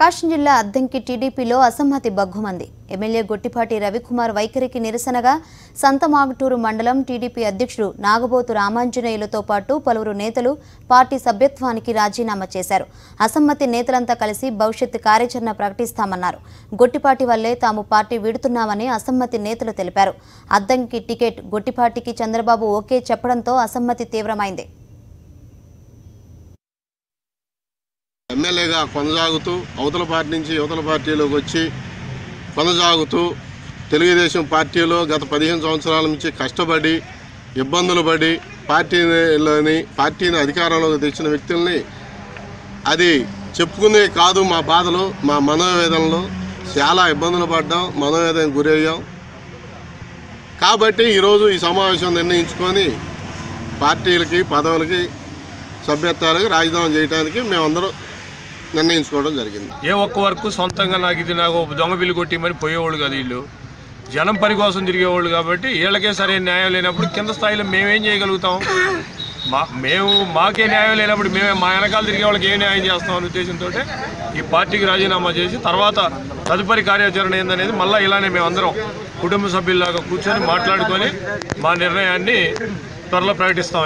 ప్రకాశం జిల్లా అద్దంకి టీడీపీలో అసమ్మతి బగ్గుమంది. ఎమ్మెల్యే గొట్టిపాటి రవికుమార్ వైఖరికి నిరసనగా సంతమాగుటూరు మండలం టీడీపీ అధ్యక్షుడు నాగబోతు రామాంజనేయులతో పాటు పలువురు నేతలు పార్టీ సభ్యత్వానికి రాజీనామా చేశారు. అసమ్మతి నేతలంతా కలిసి భవిష్యత్తు కార్యాచరణ ప్రకటిస్తామన్నారు. గొట్టిపాటి వల్లే తాము పార్టీ వీడుతున్నామని అసమ్మతి నేతలు తెలిపారు. అద్దంకి టికెట్ గొట్టిపాటికి చంద్రబాబు ఓకే చెప్పడంతో అసమ్మతి తీవ్రమైంది. ఎమ్మెల్యేగా కొనసాగుతూ అవతల పార్టీ నుంచి యువతల పార్టీలోకి వచ్చి కొనసాగుతూ తెలుగుదేశం పార్టీలో గత 15 సంవత్సరాల నుంచి కష్టపడి ఇబ్బందులు పడి పార్టీని అధికారంలోకి తెచ్చిన వ్యక్తుల్ని అది చెప్పుకునే కాదు. మా బాధలు, మా మనోవేదనలో చాలా ఇబ్బందులు పడ్డాం, మనోవేదనకు గురయ్యాం. కాబట్టి ఈరోజు ఈ సమావేశం నిర్ణయించుకొని పార్టీలకి పదవులకి సభ్యత్వాలకి రాజీనామా చేయడానికి మేమందరం నిర్ణయించుకోవడం జరిగింది. ఏ ఒక్క వరకు సొంతంగా నాకు దొంగ బిల్లు కొట్టిమని పోయేవాళ్ళు కాదు. వీళ్ళు జనం పని కోసం తిరిగేవాళ్ళు. కాబట్టి వీళ్ళకే సరైన న్యాయం లేనప్పుడు కింద స్థాయిలో మేమేం చేయగలుగుతాం? మాకే న్యాయం లేనప్పుడు మా వెనకాల తిరిగే వాళ్ళకి ఏ న్యాయం చేస్తాం అనే ఉద్దేశంతో ఈ పార్టీకి రాజీనామా చేసి తర్వాత తదుపరి కార్యాచరణ ఏందనేది మళ్ళీ ఇలానే మేమందరం కుటుంబ సభ్యుల్లాగా కూర్చొని మాట్లాడుకొని మా నిర్ణయాన్ని త్వరలో ప్రకటిస్తాం.